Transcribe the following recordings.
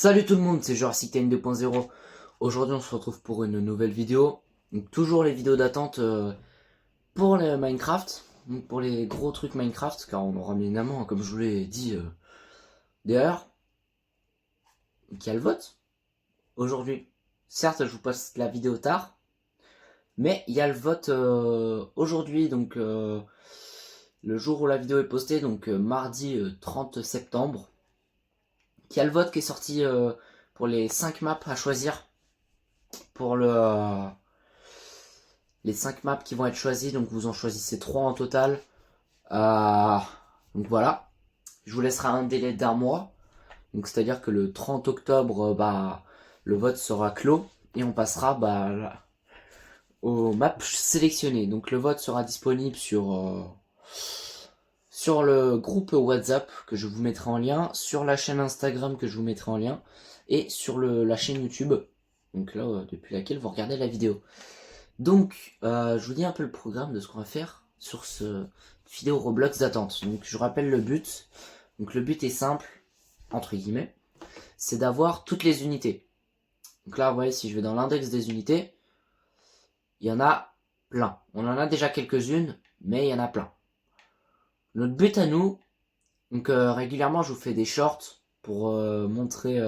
Salut tout le monde, c'est Jurassic Time 2.0. Aujourd'hui on se retrouve pour une nouvelle vidéo. Donc toujours les vidéos d'attente pour les Minecraft. Donc pour les gros trucs Minecraft, car on aura bien évidemment, comme je vous l'ai dit d'ailleurs, qu'il y a le vote aujourd'hui. Certes je vous poste la vidéo tard, mais il y a le vote aujourd'hui, donc le jour où la vidéo est postée, donc mardi 30 septembre. Il y a le vote qui est sorti pour les 5 maps à choisir pour les 5 maps qui vont être choisies. Donc vous en choisissez 3 en total. Donc voilà. Je vous laisserai un délai d'un mois. Donc c'est-à-dire que le 30 octobre, le vote sera clos. Et on passera aux maps sélectionnées. Donc le vote sera disponible sur le groupe WhatsApp que je vous mettrai en lien, sur la chaîne Instagram que je vous mettrai en lien, et sur la chaîne YouTube, donc là depuis laquelle vous regardez la vidéo. Donc je vous dis un peu le programme de ce qu'on va faire sur ce vidéo Roblox d'attente. Donc je rappelle le but. Donc le but est simple, entre guillemets, c'est d'avoir toutes les unités. Donc là vous voyez, si je vais dans l'index des unités, il y en a plein. On en a déjà quelques-unes, mais il y en a plein. Notre but à nous, donc régulièrement je vous fais des shorts pour montrer.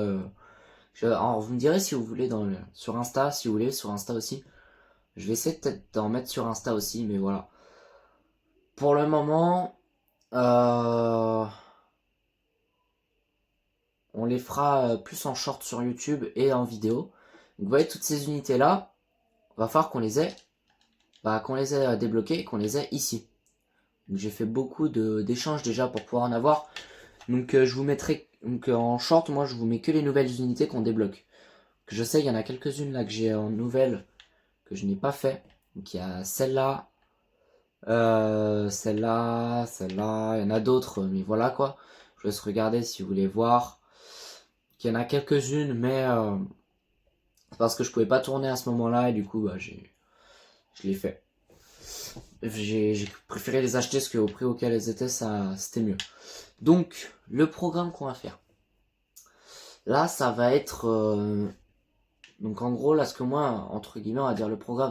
Alors vous me direz si vous voulez sur Insta, si vous voulez sur Insta aussi. Je vais essayer peut-être d'en mettre sur Insta aussi, mais voilà. Pour le moment, on les fera plus en short sur YouTube et en vidéo. Donc vous voyez toutes ces unités là, va falloir qu'on les ait, débloquées et qu'on les ait ici. J'ai fait beaucoup d'échanges déjà pour pouvoir en avoir. Donc je vous mettrai en short, moi je vous mets que les nouvelles unités qu'on débloque. Que je sais, il y en a quelques-unes là que j'ai en nouvelles que je n'ai pas fait. Donc il y a celle-là, celle-là, celle-là, il y en a d'autres, mais voilà quoi. Je vous laisse regarder si vous voulez voir. Il y en a quelques-unes, mais parce que je pouvais pas tourner à ce moment-là et du coup je l'ai fait. J'ai préféré les acheter parce qu'au prix auquel elles étaient, c'était mieux. Donc le programme qu'on va faire. Là ça va être donc en gros là ce que moi entre guillemets on va dire le programme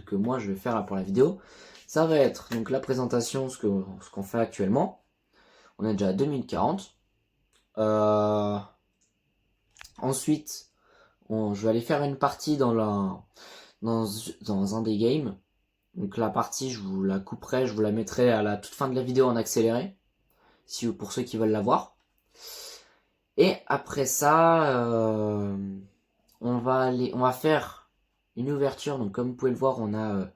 que moi je vais faire là pour la vidéo. Ça va être donc la présentation, ce qu'on fait actuellement. On est déjà à 2 minutes 40. Ensuite, je vais aller faire une partie dans un des games. Donc la partie, je vous la couperai, je vous la mettrai à la toute fin de la vidéo en accéléré, pour ceux qui veulent la voir. Et après ça, on va faire une ouverture. Donc comme vous pouvez le voir, on a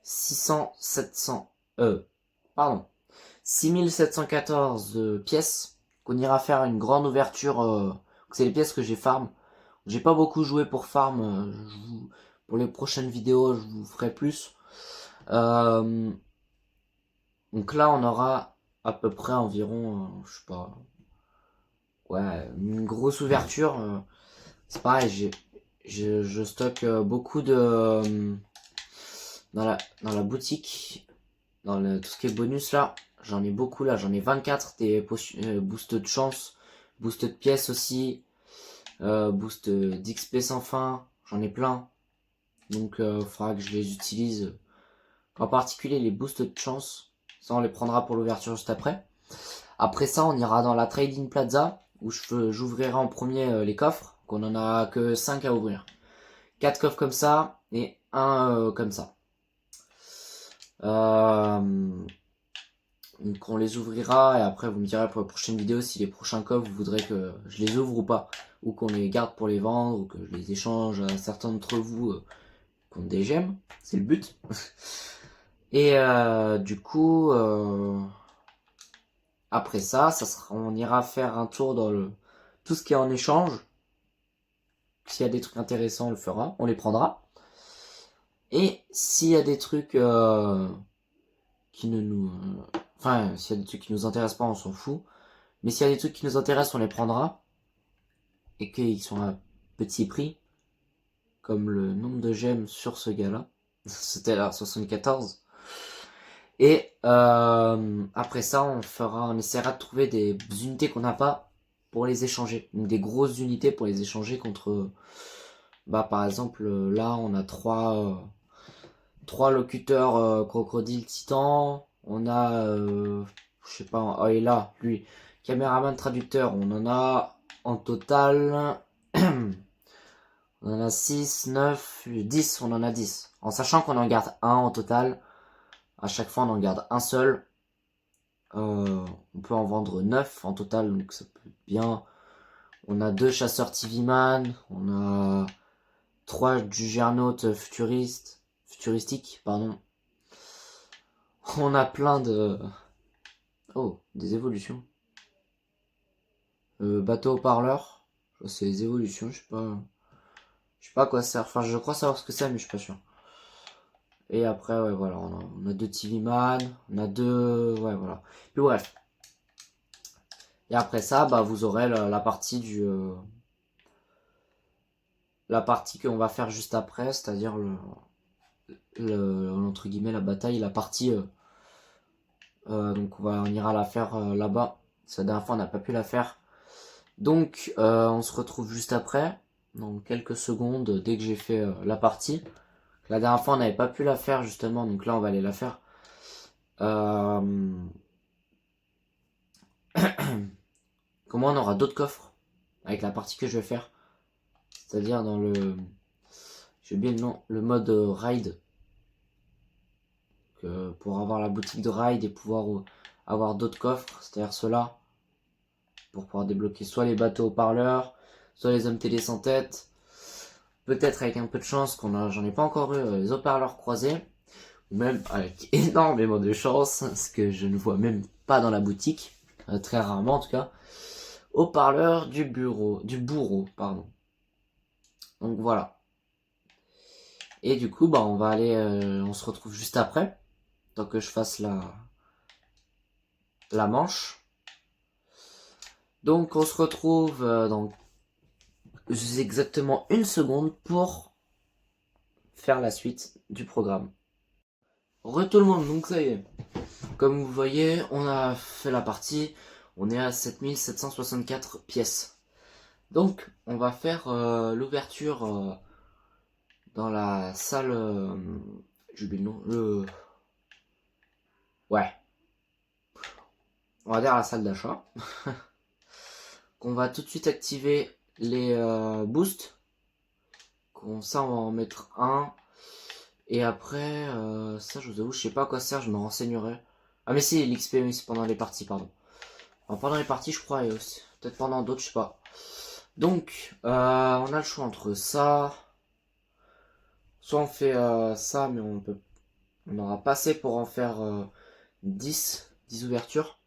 6714 pièces qu'on ira faire une grande ouverture. C'est les pièces que j'ai farm. J'ai pas beaucoup joué pour farm. Pour les prochaines vidéos, je vous ferai plus. Donc là, on aura à peu près environ, je sais pas, ouais, une grosse ouverture. C'est pareil, je stocke beaucoup dans la boutique, tout ce qui est bonus là. J'en ai beaucoup là, j'en ai 24 des boosts de chance, boost de pièces aussi, boost d'XP sans fin, j'en ai plein. Donc il faudra que je les utilise. En particulier les boosts de chance. Ça on les prendra pour l'ouverture juste après. Après ça on ira dans la Trading Plaza où j'ouvrirai en premier les coffres. Qu'on en a que 5 à ouvrir. 4 coffres comme ça et un comme ça. Donc on les ouvrira et après vous me direz pour la prochaine vidéo si les prochains coffres vous voudrez que je les ouvre ou pas. Ou qu'on les garde pour les vendre ou que je les échange à certains d'entre vous contre des gemmes. C'est le but. Et du coup, après ça, on ira faire un tour dans tout ce qui est en échange. S'il y a des trucs intéressants, on le fera, on les prendra. Et s'il y a des trucs qui ne nous... Enfin, s'il y a des trucs qui nous intéressent pas, on s'en fout. Mais s'il y a des trucs qui nous intéressent, on les prendra. Et qu'ils sont à petit prix. Comme le nombre de gemmes sur ce gars-là. C'était à 74. Et après ça, on essaiera de trouver des unités qu'on n'a pas. pour les échanger. Donc des grosses unités pour les échanger contre... Bah par exemple, là on a trois locuteurs crocodile titan. On a... je sais pas... Oh, et là, lui, caméraman traducteur. On en a en total... On en a 6, 9, 10, on en a 10. En sachant qu'on en garde un en total. À chaque fois, on en garde un seul. On peut en vendre 9 en total, donc ça peut être bien. On a 2 chasseurs TV-Man. On a 3 Juggernaut futuristiques, pardon. On a plein de... Oh, des évolutions. Bateau haut-parleur. C'est des évolutions, je sais pas... Je sais pas à quoi ça sert. Enfin, je crois savoir ce que c'est, mais je suis pas sûr. Et après, ouais, voilà, on a 2 TV-Man, on a 2... Ouais, voilà. Puis bref. Et après ça, bah, vous aurez la partie du... la partie qu'on va faire juste après, c'est-à-dire entre guillemets, la bataille, la partie... donc on ira la faire là-bas. La dernière fois, on n'a pas pu la faire. Donc, on se retrouve juste après, dans quelques secondes, dès que j'ai fait la partie. La dernière fois, on n'avait pas pu la faire, justement, donc là, on va aller la faire. Comment on aura d'autres coffres avec la partie que je vais faire. C'est-à-dire dans le... J'ai oublié le nom, le mode raid. Pour avoir la boutique de raid et pouvoir avoir d'autres coffres, c'est-à-dire ceux-là. Pour pouvoir débloquer soit les bateaux haut-parleurs, soit les hommes télé sans tête. Peut-être avec un peu de chance, j'en ai pas encore eu, les haut-parleurs croisés. Ou même avec énormément de chance, ce que je ne vois même pas dans la boutique. Très rarement en tout cas. Haut-parleur du bourreau, pardon. Donc voilà. Et du coup, bah on va aller, on se retrouve juste après. Tant que je fasse la manche. Donc on se retrouve dans exactement une seconde pour faire la suite du programme. Re tout le monde, donc ça y est. Comme vous voyez, on a fait la partie. On est à 7764 pièces. Donc on va faire l'ouverture dans la salle... J'oublie le nom. Ouais. On va dire la salle d'achat. Qu'on va tout de suite activer les boosts. Ça, on va en mettre un. Et après, ça, je vous avoue, je sais pas à quoi ça sert, je me renseignerai. Ah, mais si, l'XP, oui, c'est pendant les parties, pardon. Alors, pendant les parties, je crois, et aussi. Peut-être pendant d'autres, je sais pas. Donc, on a le choix entre ça. Soit on fait ça, mais on aura pas assez pour en faire 10 ouvertures.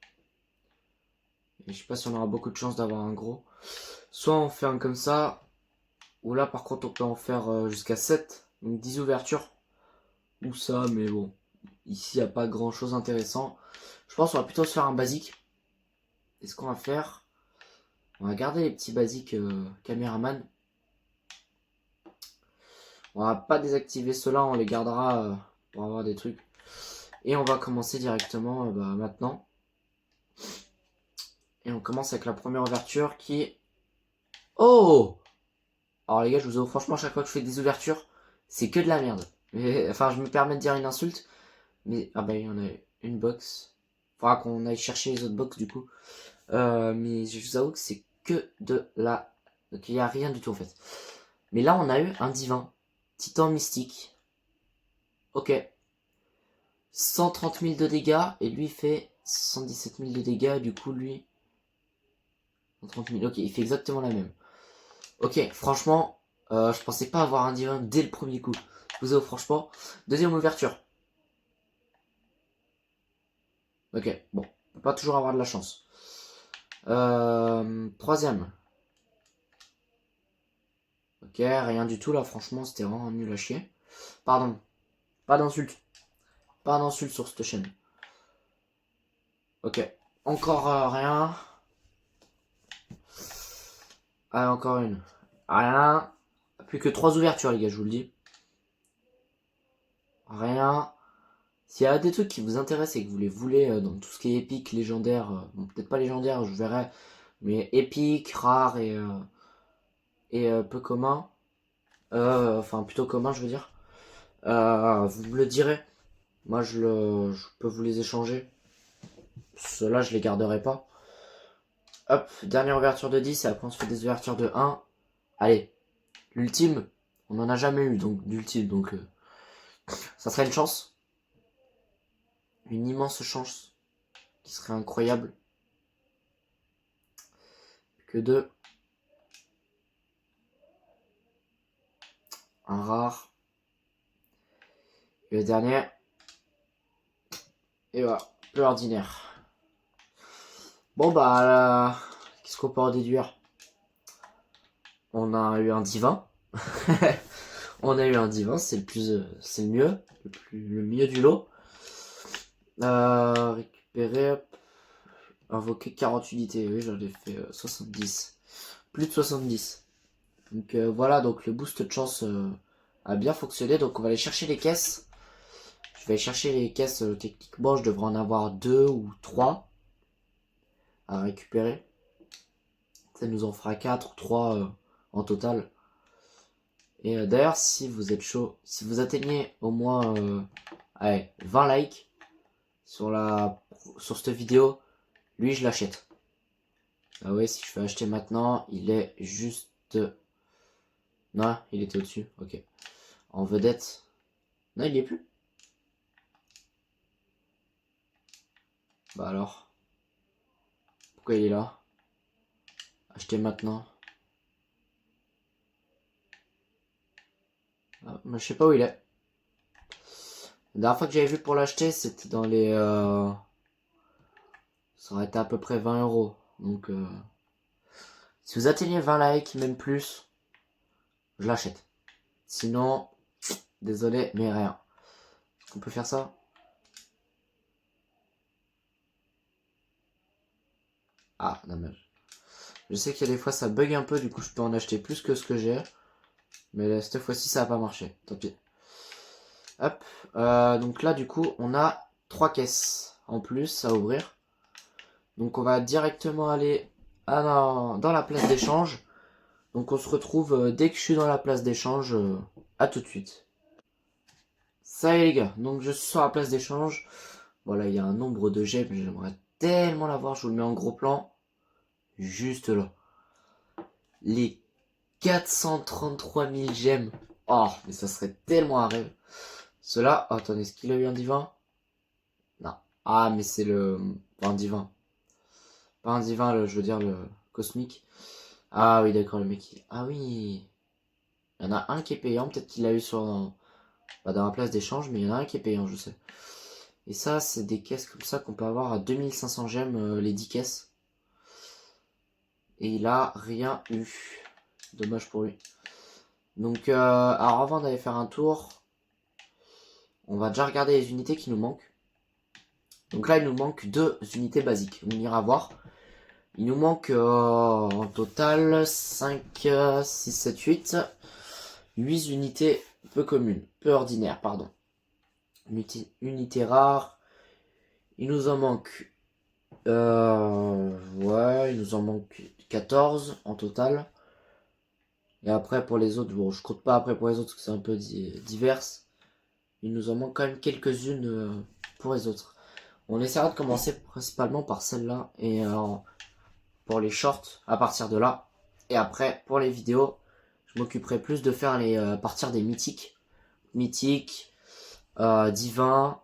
Et je sais pas si on aura beaucoup de chance d'avoir un gros. Soit on fait un comme ça. Ou là, par contre, on peut en faire jusqu'à 7. Donc 10 ouvertures. Ou ça, mais bon. Ici, il n'y a pas grand chose intéressant. Je pense qu'on va plutôt se faire un basique. Et ce qu'on va faire, on va garder les petits basiques caméraman. On va pas désactiver ceux-là, on les gardera pour avoir des trucs. Et on va commencer directement maintenant. Et on commence avec la première ouverture qui est... Oh! Alors les gars, je vous avoue, franchement, chaque fois que je fais des ouvertures, c'est que de la merde. Enfin, je me permets de dire une insulte. Mais, ah bah, il y en a une box. Faudra qu'on aille chercher les autres box du coup. Mais je vous avoue que c'est que de la... Donc il n'y a rien du tout en fait. Mais là, on a eu un divin. Titan mystique. Ok. 130 000 de dégâts. Et lui fait 117 000 de dégâts. Du coup, lui... 130 000. Ok, il fait exactement la même. Ok, franchement, je pensais pas avoir un divin dès le premier coup. Je vous avoue, franchement. Deuxième ouverture. Ok, bon. On peut pas toujours avoir de la chance. Troisième. Ok, rien du tout là, franchement, c'était vraiment nul à chier. Pardon. Pas d'insulte. Pas d'insulte sur cette chaîne. Ok. Encore rien. Ah, encore une. Rien. Plus que 3 ouvertures, les gars, je vous le dis. Rien. S'il y a des trucs qui vous intéressent et que vous les voulez dans tout ce qui est épique, légendaire, bon, peut-être pas légendaire, je verrai Mais épique, rare et peu commun. Enfin, plutôt commun, je veux dire. Vous me le direz. Moi, je peux vous les échanger. Ceux-là, je les garderai pas. Hop, dernière ouverture de 10 et après on se fait des ouvertures de 1. Allez, l'ultime, on en a jamais eu donc d'ultime, donc ça serait une chance. Une immense chance qui serait incroyable. Que 2. Un rare. Et le dernier. Et voilà, peu ordinaire. Bon bah, qu'est-ce qu'on peut en déduire? On a eu un divin. On a eu un divin, c'est le plus, c'est le mieux, le mieux du lot. Récupérer, invoquer 40 unités, oui j'en ai fait 70. Plus de 70. Donc voilà, donc le boost de chance a bien fonctionné, donc on va aller chercher les caisses. Je vais aller chercher les caisses, techniquement je devrais en avoir 2 ou 3 à récupérer. Ça nous en fera 4 ou 3 en total. Et d'ailleurs, si vous êtes chaud, si vous atteignez au moins allez, 20 likes sur cette vidéo, lui je l'achète. Ah ouais, si je fais acheter maintenant, il est juste... Non, il était au-dessus, ok. En vedette. Non, il y est plus. Bah alors. Pourquoi il est là? Acheter maintenant. Ah, mais je sais pas où il est. La dernière fois que j'avais vu pour l'acheter, c'était dans les... Ça aurait été à peu près 20 euros. Donc, si vous atteignez 20 likes, même plus, je l'achète. Sinon, désolé, mais rien. On peut faire ça? Ah, dommage. Je sais qu'il y a des fois ça bug un peu, du coup je peux en acheter plus que ce que j'ai. Mais cette fois-ci ça a pas marché, tant pis. Hop, donc là du coup on a 3 caisses en plus à ouvrir. Donc on va directement aller dans la place d'échange. Donc on se retrouve dès que je suis dans la place d'échange. À tout de suite. Ça y est les gars, donc je suis sur la place d'échange. Voilà, il y a un nombre de gemmes, j'aimerais tellement l'avoir, je vous le mets en gros plan. Juste là. Les 433 000 gemmes. Oh, mais ça serait tellement un rêve. Cela, oh, attendez, est-ce qu'il a eu un divin? Non. Ah, mais c'est le... Pas un divin. Pas un divin, je veux dire le cosmique. Ah oui, d'accord, le mec. Ah oui. Il y en a un qui est payant, peut-être qu'il l'a eu dans la place d'échange, mais il y en a un qui est payant, je sais. Et ça, c'est des caisses comme ça qu'on peut avoir à 2500 gemmes, les 10 caisses. Et il a rien eu. Dommage pour lui. Donc, alors avant d'aller faire un tour, on va déjà regarder les unités qui nous manquent. Donc là, il nous manque 2 unités basiques. On ira voir. Il nous manque en total 5, 6, 7, 8. 8 unités peu communes. Peu ordinaires, pardon. Unité rare. Il nous en manque... ouais, il nous en manque 14 en total. Et après, pour les autres, bon, je compte pas après pour les autres, parce que c'est un peu diverses. Il nous en manque quand même quelques-unes pour les autres. On essaiera de commencer principalement par celle-là. Et pour les shorts, à partir de là. Et après, pour les vidéos, je m'occuperai plus de faire les partir des mythiques. Mythiques, divins.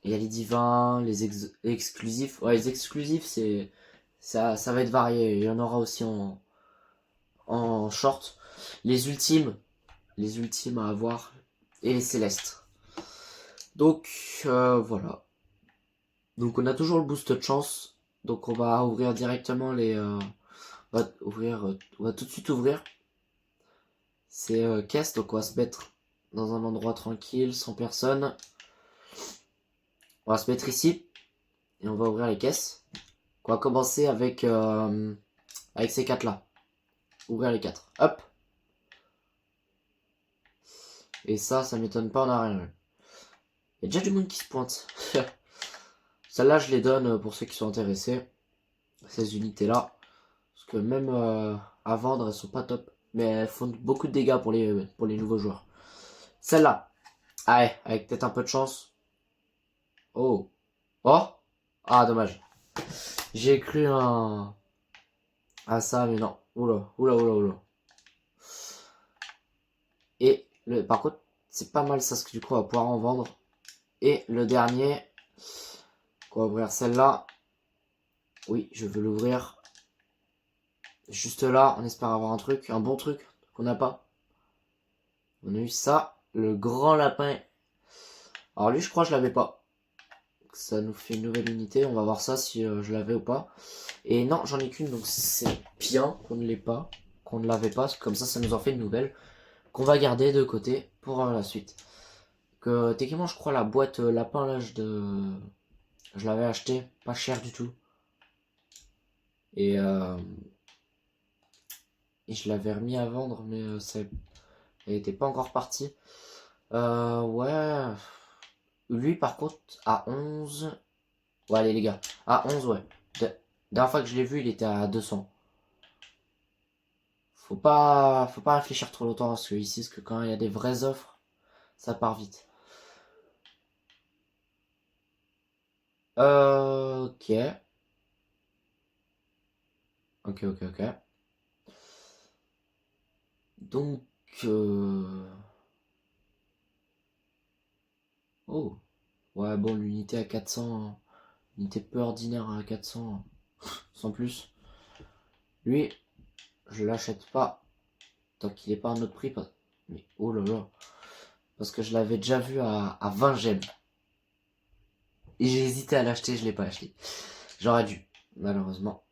Il y a les divins, les exclusifs. Ouais, les exclusifs, ça va être varié. Il y en aura aussi en short. Les ultimes à avoir. Et les célestes. Donc, voilà. Donc, on a toujours le boost de chance. Donc, on va ouvrir directement les... on va tout de suite ouvrir ces caisses. Donc, on va se mettre dans un endroit tranquille, sans personne. On va se mettre ici. Et on va ouvrir les caisses. On va commencer avec ces 4 là. Ouvrir les 4. Hop. Et ça m'étonne pas, on a rien. Il y a déjà du monde qui se pointe. Celles-là, je les donne pour ceux qui sont intéressés. Ces unités-là. Parce que même à vendre, elles sont pas top. Mais elles font beaucoup de dégâts pour les nouveaux joueurs. Celle-là. Ah ouais, avec peut-être un peu de chance. Oh. Oh. Ah, dommage. J'ai cru à ça, mais non. Oula, oula, oula, oula. Et par contre, c'est pas mal ça, ce que du coup on va pouvoir en vendre. Et le dernier, on va ouvrir celle-là. Oui, je veux l'ouvrir. Juste là, on espère avoir un bon truc qu'on n'a pas. On a eu ça, le grand lapin. Alors lui, je crois que je l'avais pas. Ça nous fait une nouvelle unité, on va voir ça si je l'avais ou pas. Et non, j'en ai qu'une, donc c'est bien qu'on ne l'ait pas, qu'on ne l'avait pas, comme ça nous en fait une nouvelle, qu'on va garder de côté pour la suite. Que techniquement, je crois la boîte lapin là, je l'avais acheté pas cher du tout. Et je l'avais remis à vendre, mais elle était pas encore partie. Ouais. Lui, par contre, à 11. Ouais, allez, les gars. À 11, ouais. La dernière fois que je l'ai vu, il était à 200. Faut pas réfléchir trop longtemps parce que ici, parce que quand il y a des vraies offres, ça part vite. Ok. Ok, ok, ok. Donc, oh. Ouais, bon, l'unité à 400. Unité peu ordinaire à 400. Sans plus. Lui, je l'achète pas. Tant qu'il est pas à un autre prix. Mais oh là là. Parce que je l'avais déjà vu à 20 gemmes. Et j'ai hésité à l'acheter, je l'ai pas acheté. J'aurais dû, malheureusement.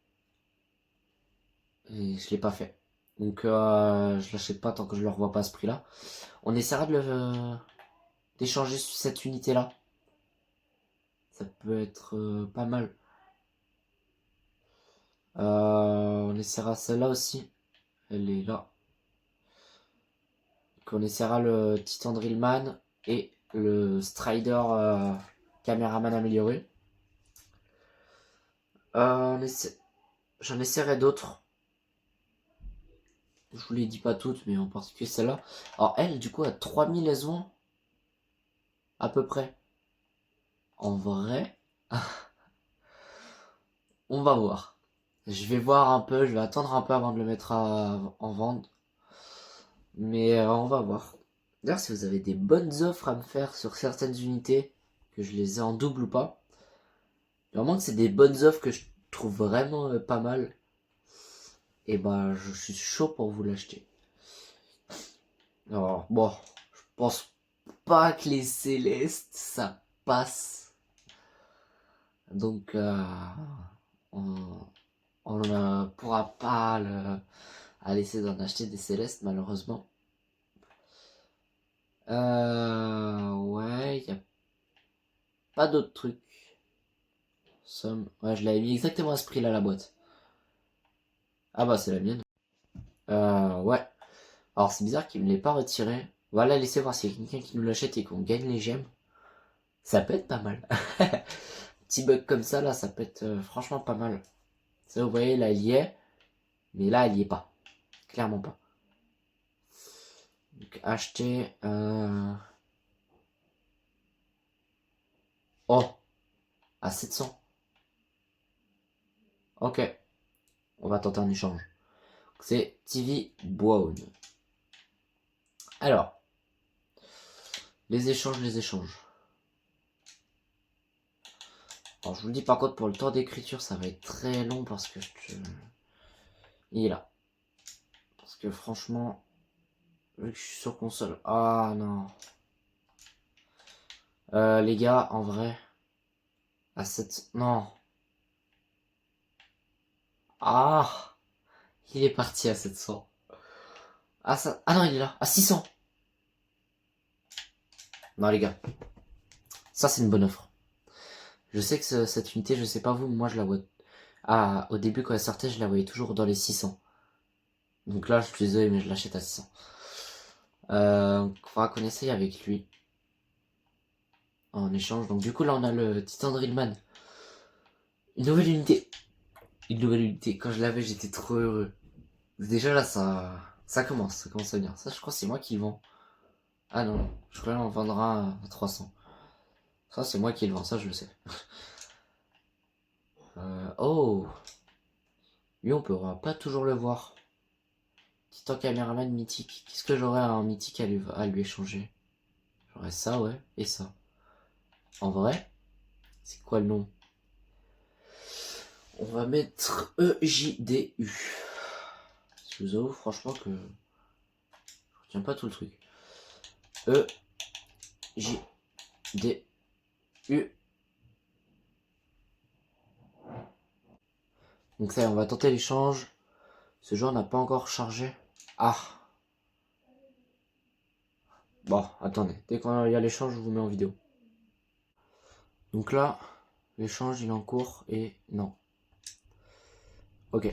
Et je l'ai pas fait. Donc je l'achète pas tant que je le revois pas à ce prix là. On essaiera d'échanger sur cette unité là. Ça peut être pas mal. On essaiera celle-là aussi. Elle est là. Donc, on essaiera le Titan Drillman et le Strider Caméraman amélioré. J'en essaierai d'autres. Je vous les dis pas toutes, mais en particulier celle-là. Alors elle, du coup, à 3000 elles ont à peu près. En vrai, on va voir. Je vais voir un peu, je vais attendre un peu avant de le mettre en vente. Mais on va voir. D'ailleurs, si vous avez des bonnes offres à me faire sur certaines unités, que je les ai en double ou pas, vraiment que c'est des bonnes offres que je trouve vraiment pas mal, et bah je suis chaud pour vous l'acheter. Alors bon, je pense pas que les célestes ça passe. Donc on, on ne pourra pas à laisser d'en acheter des célestes malheureusement. Ouais, y a pas d'autres trucs. Somme. Ouais, je l'avais mis exactement à ce prix là la boîte. Ah bah c'est la mienne. Ouais. Alors c'est bizarre qu'il me l'ait pas retiré. Voilà, laissez voir s'il y a quelqu'un qui nous l'achète et qu'on gagne les gemmes. Ça peut être pas mal. Petit bug comme ça là, ça peut être franchement pas mal. Ça vous voyez là il y est. Mais là elle y est pas. Clairement pas. Donc acheter. Oh, à 700. Ok, on va tenter un échange. C'est TV Brown. Alors, les échanges, les échanges. Alors je vous le dis par contre pour le temps d'écriture ça va être très long parce que il est là. Parce que franchement, vu que je suis sur console. Ah non. Les gars, en vrai. À 7. Non. Ah. Il est parti à 700. Ah ça. Ah non, il est là. À 600. Non les gars. Ça c'est une bonne offre. Je sais que cette unité, je sais pas vous, mais moi je la vois. Ah, au début quand elle sortait, je la voyais toujours dans les 600. Donc là, je suis désolé, mais je l'achète à 600. Faudra qu'on essaye avec lui. En échange. Donc du coup, là, on a le Titan Drillman. Une nouvelle unité. Une nouvelle unité. Quand je l'avais, j'étais trop heureux. Déjà là, ça commence à venir. Ça, je crois que c'est moi qui le vends. Ah non, je crois qu'on vendra à 300. Ça, c'est moi qui le vends, ça je le sais. Oh, lui on pourra pas toujours le voir. Titan caméraman mythique. Qu'est-ce que j'aurais un mythique à lui échanger? J'aurais ça, ouais, et ça. En vrai, c'est quoi le nom? On va mettre EJDU. Je vous avoue franchement que je retiens pas tout le truc. EJDU. Donc ça, on va tenter l'échange. Ce joueur n'a pas encore chargé. Ah. Bon, attendez. Dès qu'il y a l'échange, je vous mets en vidéo. Donc là, l'échange il est en cours et non. Ok.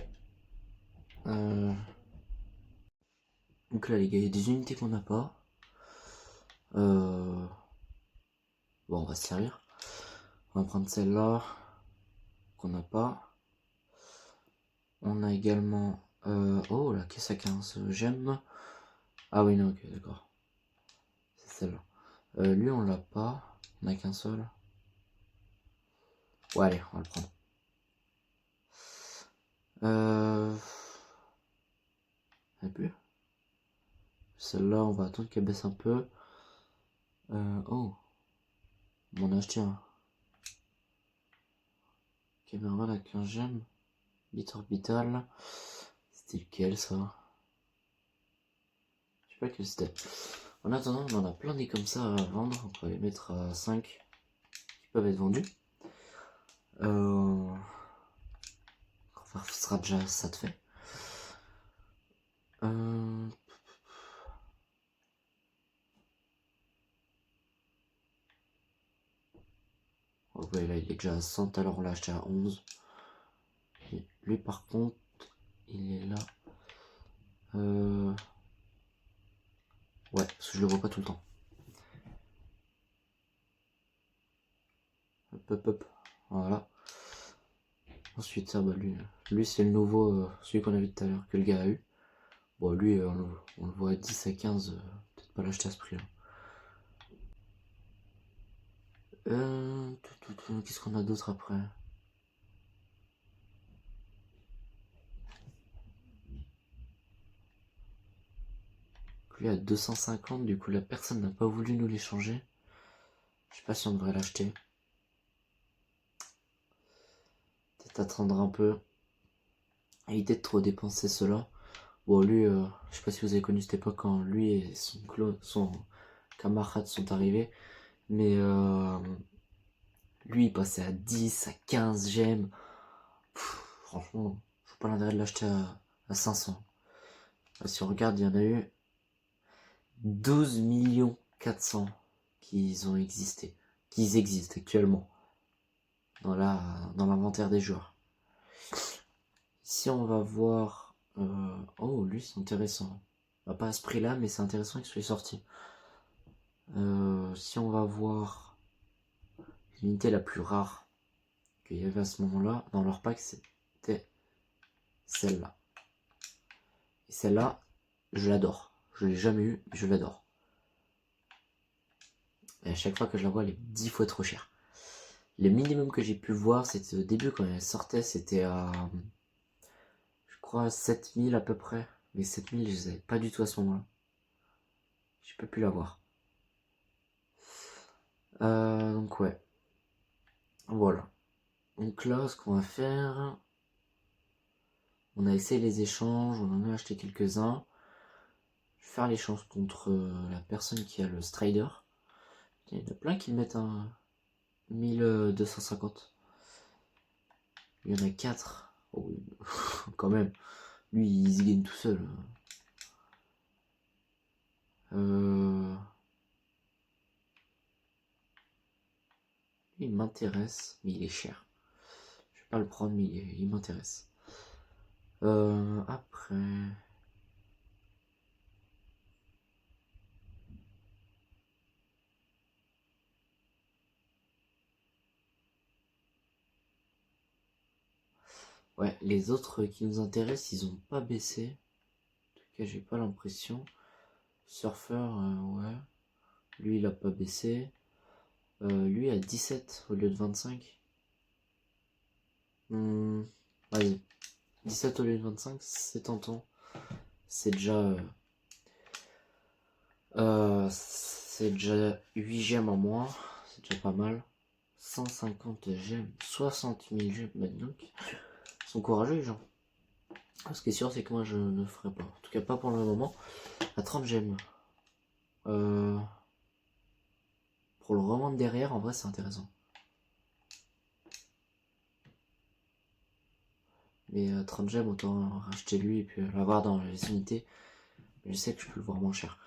Donc là les gars, il y a des unités qu'on n'a pas. Bon, on va se servir. On va prendre celle-là qu'on n'a pas. On a également... oh, la caisse à 15 gemmes. Ah oui, non, ok, d'accord. C'est celle-là. Lui, on l'a pas. On a qu'un seul. Ouais, allez, on va le prendre. Plus. Celle-là, on va attendre qu'elle baisse un peu. Oh. On en a acheté un. Cameraman à 15 gemmes. Bit orbital. C'était lequel, ça? Je sais pas quel c'était. En attendant, on en a plein des comme ça à vendre. On peut les mettre à 5 qui peuvent être vendus. Enfin, ce sera déjà ça de fait. Oh, ouais, là il est déjà à 100, alors on l'a acheté à 11. Et lui par contre, il est là. Ouais, parce que je le vois pas tout le temps. Hop, hop, hop. Voilà. Ensuite, ça, bah, lui c'est le nouveau, celui qu'on a vu tout à l'heure, que le gars a eu. Bon, lui, on le voit à 10 à 15, peut-être pas l'acheter à ce prix-là. Qu'est-ce qu'on a d'autre après? Lui à 250, du coup la personne n'a pas voulu nous l'échanger. Je sais pas si on devrait l'acheter. Peut-être attendre un peu. Éviter de trop dépenser cela. Bon, lui, je sais pas si vous avez connu cette époque quand lui et son camarade sont arrivés. Mais lui, il passait à 10, à 15 gemmes. Franchement, je vois pas l'intérêt de l'acheter à 500. Là, si on regarde, il y en a eu 12 400 qu'ils ont existé. Qu'ils existent actuellement dans l'inventaire des joueurs. Si on va voir... oh, lui, c'est intéressant. Bah, pas à ce prix-là, mais c'est intéressant qu'il soit sorti. Si on va voir l'unité la plus rare qu'il y avait à ce moment-là, dans leur pack, c'était celle-là. Et celle-là, je l'adore. Je l'ai jamais eu, mais je l'adore. Et à chaque fois que je la vois, elle est 10 fois trop chère. Le minimum que j'ai pu voir, c'était au début quand elle sortait, c'était à... je crois 7000 à peu près. Mais 7000, je les avais pas du tout à ce moment-là. J'ai pas pu l'avoir. Donc ouais. Voilà. Donc là, ce qu'on va faire... on a essayé les échanges, on en a acheté quelques-uns. Je vais faire l'échange contre la personne qui a le Strider. Il y en a plein qui mettent un 1250. Il y en a 4. Oh, quand même. Lui, il se gagne tout seul. Il m'intéresse, mais il est cher. Je vais pas le prendre, mais il m'intéresse. Après... Ouais, les autres qui nous intéressent, ils ont pas baissé. En tout cas, j'ai pas l'impression. Surfer, ouais. Lui, il a pas baissé. Lui a 17 au lieu de 25. Vas-y. 17 au lieu de 25, c'est tentant. C'est déjà... c'est déjà 8 gemmes en moins. C'est déjà pas mal. 150 gemmes. 60 000 gemmes. Bah, donc, ils sont courageux, les gens. Ce qui est sûr, c'est que moi, je ne ferai pas. En tout cas, pas pour le moment. À 30 gemmes. Pour le revendre derrière, en vrai, c'est intéressant. Mais 30 gemmes, autant racheter lui et puis l'avoir dans les unités. Mais je sais que je peux le voir moins cher.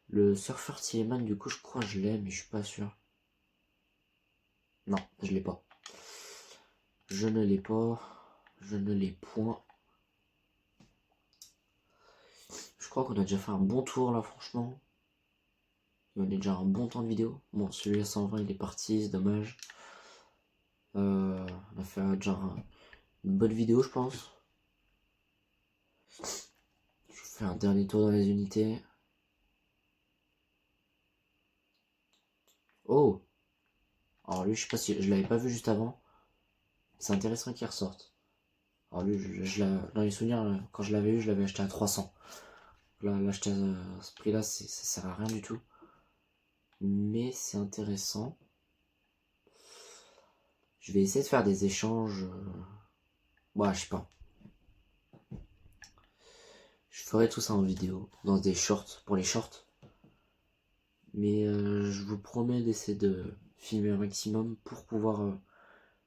Le Surfer Tiemann, du coup, je crois que je l'ai, mais je suis pas sûr. Non, je l'ai pas. Je ne l'ai pas. Je ne l'ai point. Je crois qu'on a déjà fait un bon tour là, franchement. On a déjà un bon temps de vidéo. Bon, celui à 120, il est parti, c'est dommage. On a fait déjà une bonne vidéo, je pense. Je fais un dernier tour dans les unités. Oh! Alors lui, je sais pas si je l'avais pas vu juste avant. C'est intéressant qu'il ressorte. Alors lui, dans les souvenirs, quand je l'avais eu, je l'avais acheté à 300. Là, l'acheter à ce prix-là, ça sert à rien du tout. Mais c'est intéressant. Je vais essayer de faire des échanges. Ouais, je sais pas. Je ferai tout ça en vidéo, dans des shorts, pour les shorts. Mais je vous promets d'essayer de filmer un maximum pour pouvoir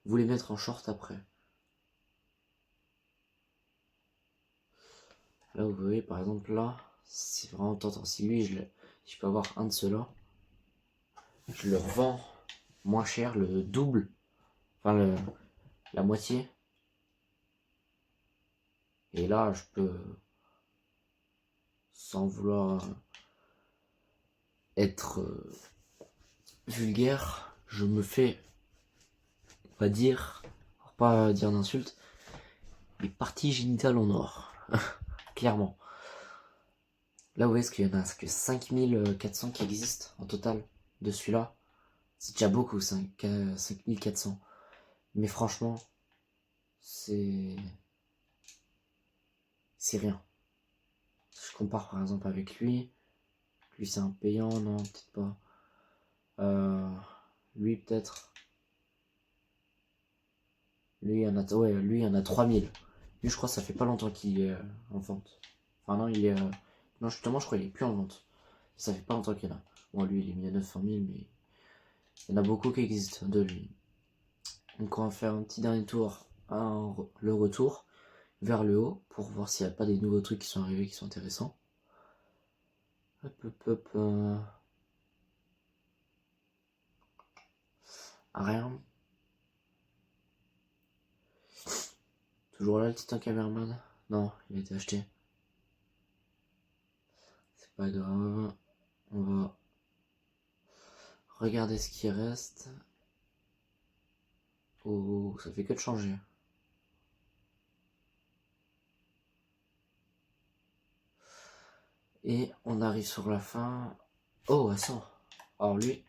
vous les mettre en short après. Là, vous voyez, par exemple, là, c'est vraiment tentant. Si lui, je peux avoir un de ceux-là, je le revends moins cher, le double, enfin la moitié. Et là, je peux, sans vouloir être vulgaire, je me fais, on va dire, pour pas dire d'insulte, les parties génitales en or. Clairement. Là, où est-ce qu'il y en a que 5400 qui existent en total de celui-là. C'est déjà beaucoup, 5400. Mais franchement, c'est rien. Si je compare par exemple avec lui, c'est un payant, non, peut-être pas. Lui peut-être. Lui, il y en a 3000. Lui, je crois que ça fait pas longtemps qu'il est en vente. Enfin, non, il est. Non, justement, je crois qu'il est plus en vente. Ça fait pas longtemps qu'il y en a. Bon, lui, il est mis à 900 000, mais il y en a beaucoup qui existent de lui. Donc, on va faire un petit dernier tour, le retour vers le haut pour voir s'il n'y a pas des nouveaux trucs qui sont arrivés qui sont intéressants. Hop, hop, hop. Rien. Toujours là le Titan Cameraman? Non, il a été acheté. C'est pas grave. On va regarder ce qui reste. Oh, ça fait que de changer. Et on arrive sur la fin. Oh, à 100. Alors lui.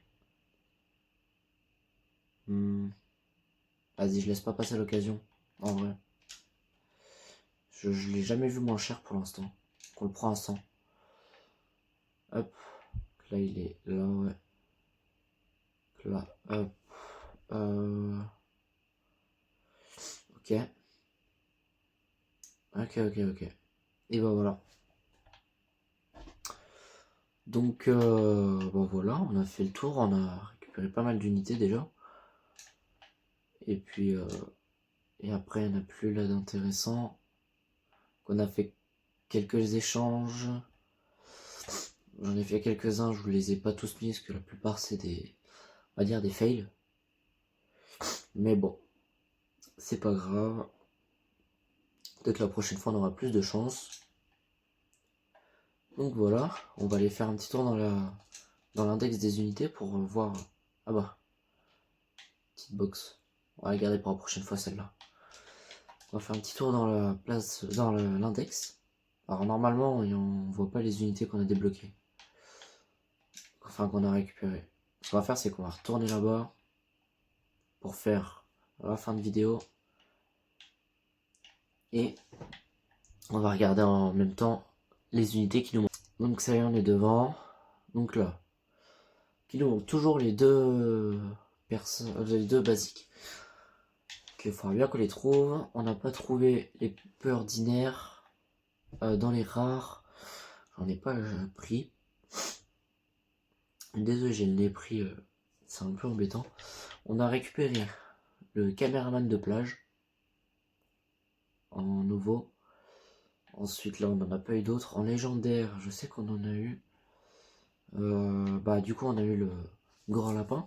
Vas-y, je laisse pas passer l'occasion. En vrai. Je l'ai jamais vu moins cher pour l'instant. Qu'on le prend à 100. Hop. Là, il est là, ouais. Là, hop. Ok. Ok. Et bah voilà. Donc, bah voilà, on a fait le tour, on a récupéré pas mal d'unités déjà. Et puis, et après, il n'y en a plus là d'intéressant. On a fait quelques échanges. J'en ai fait quelques-uns, je vous les ai pas tous mis parce que la plupart c'est des, on va dire des fails. Mais bon, c'est pas grave. Peut-être la prochaine fois on aura plus de chance. Donc voilà, on va aller faire un petit tour dans l'index des unités pour voir. Ah bah, petite box. On va la garder pour la prochaine fois celle-là. On va faire un petit tour dans la place, dans l'index. Alors normalement, on voit pas les unités qu'on a débloquées. Enfin, qu'on a récupérées. Ce qu'on va faire, c'est qu'on va retourner là-bas pour faire la fin de vidéo. Et on va regarder en même temps les unités qui nous montrent. Donc ça y est, on est devant. Donc là, qui nous montre toujours les deux basiques. Il faudra bien qu'on les trouve. On n'a pas trouvé les peu ordinaires dans les rares. J'en ai pas pris. Désolé, j'ai le nez pris. C'est un peu embêtant. On a récupéré le caméraman de plage en nouveau. Ensuite, là, on n'en a pas eu d'autres. En légendaire, je sais qu'on en a eu. Du coup, on a eu le grand lapin.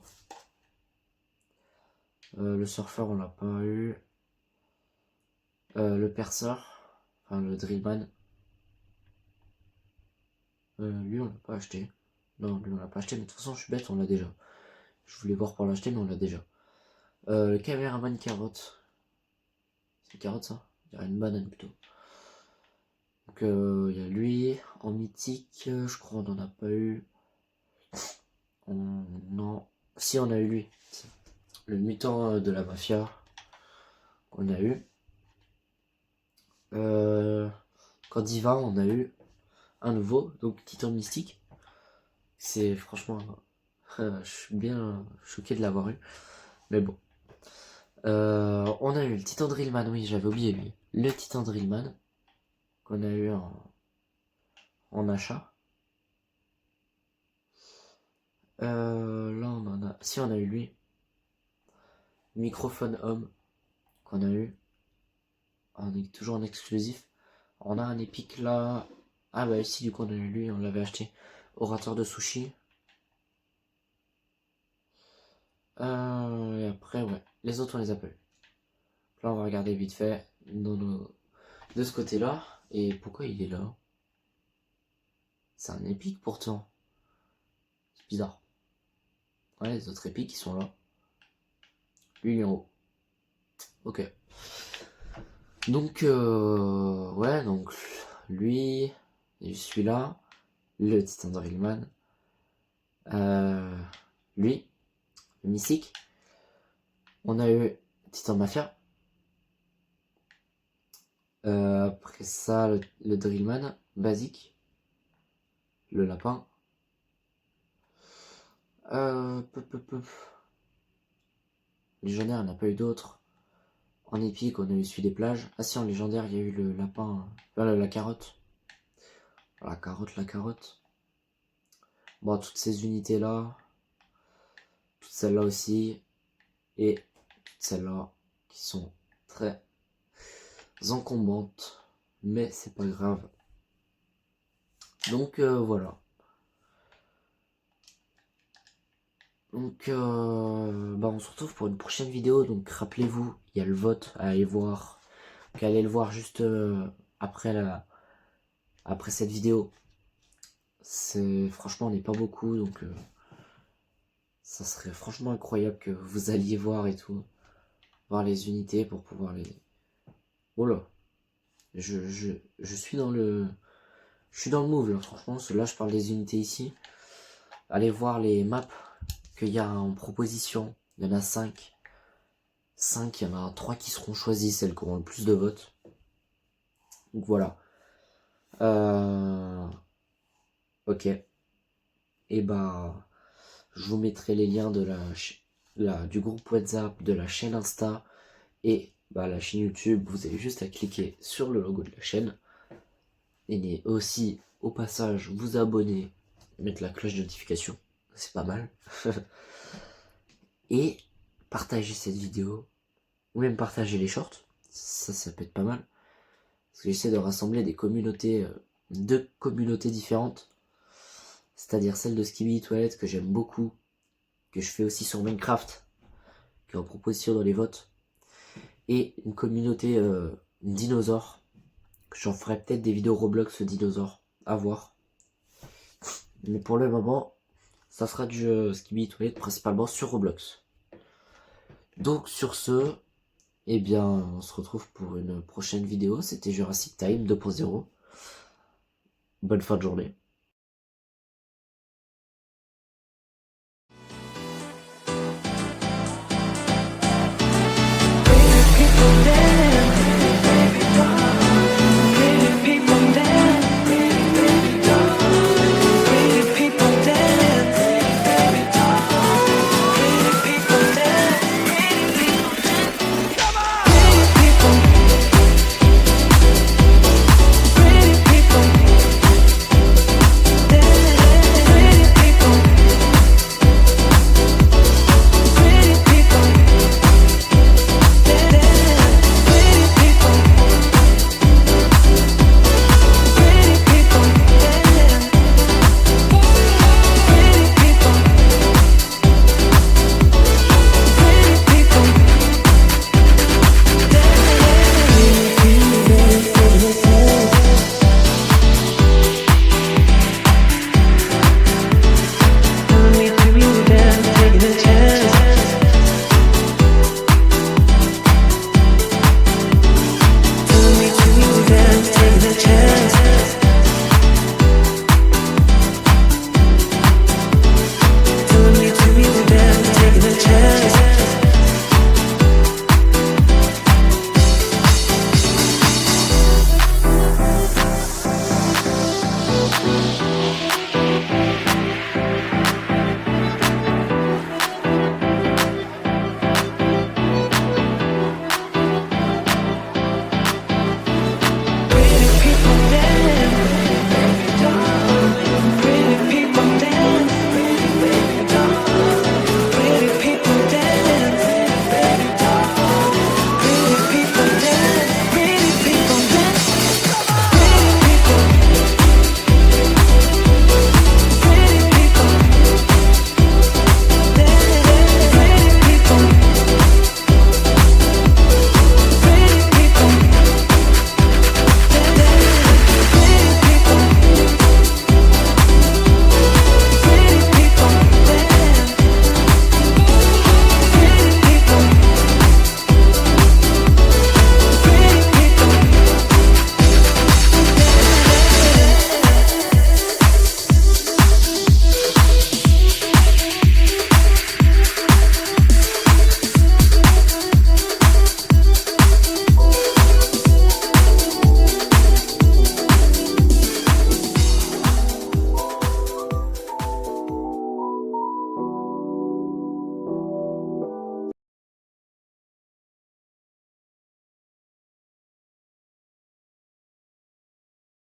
Le surfeur, on l'a pas eu. Le perceur, enfin le drillman. Lui, on l'a pas acheté. Non, lui, on l'a pas acheté, mais de toute façon, je suis bête, on l'a déjà. Je voulais voir pour l'acheter, mais on l'a déjà. Le caméraman carotte. C'est une carotte, ça? Il y a une banane plutôt. Donc, il y a lui. En mythique, je crois on n'en a pas eu. Non. Si, on a eu lui. Le mutant de la mafia. On a eu. Quand Diva, on a eu un nouveau. Donc, Titan Mystique. C'est franchement. Je suis bien choqué de l'avoir eu. Mais bon. On a eu le Titan Drillman. Oui, j'avais oublié lui. Le Titan Drillman. Qu'on a eu en achat. Là, on en a. Si, on a eu lui. Microphone homme. Qu'on a eu. On est toujours en exclusif. On a un épique là. Ah bah ici du coup on a eu lui, on l'avait acheté. Orateur de sushi. Et après ouais. Les autres on les a pas eu. Là on va regarder vite fait de ce côté là. Et pourquoi il est là? C'est un épique pourtant. C'est bizarre. Ouais, les autres épiques ils sont là. Lui il est en haut. Ok. Donc ouais, donc lui, et celui-là, le Titan Drillman, lui, le Mystique. On a eu Titan Mafia. Après ça, le Drillman, basique. Le lapin. Légendaire, il n'y en a pas eu d'autres. En épique, on a eu celui des plages. Ah si, en légendaire, il y a eu le lapin. La carotte. La carotte, la carotte. Bon, toutes ces unités-là. Toutes celles-là aussi. Et toutes celles-là qui sont très encombantes. Mais c'est pas grave. Donc voilà. Donc on se retrouve pour une prochaine vidéo. Donc rappelez-vous, il y a le vote à aller voir. Donc allez le voir juste après cette vidéo. Franchement on n'est pas beaucoup, donc ça serait franchement incroyable que vous alliez voir et tout. Voir les unités pour pouvoir les. Oh là. Je suis dans le. Je suis dans le move là, franchement. Là je parle des unités ici. Allez voir les maps qu'il y a en proposition. Il y en a 5. 5, il y en a 3 qui seront choisis, celles qui auront le plus de votes. Donc voilà. Ok. Et bah, je vous mettrai les liens de du groupe WhatsApp, de la chaîne Insta et la chaîne YouTube. Vous avez juste à cliquer sur le logo de la chaîne. Et aussi, au passage, vous abonner, mettre la cloche de notification. C'est pas mal. Et partager cette vidéo. Ou même partager les shorts. Ça peut être pas mal. Parce que j'essaie de rassembler des communautés, deux communautés différentes. C'est-à-dire celle de Skibidi Toilette que j'aime beaucoup. Que je fais aussi sur Minecraft. Qui est en proposition dans les votes. Et une communauté dinosaure. J'en ferai peut-être des vidéos Roblox dinosaures. À voir. Mais pour le moment, ça sera du Skibidi Toilette principalement sur Roblox. Donc sur ce, eh bien, on se retrouve pour une prochaine vidéo. C'était Jurassic Time 2.0. Bonne fin de journée.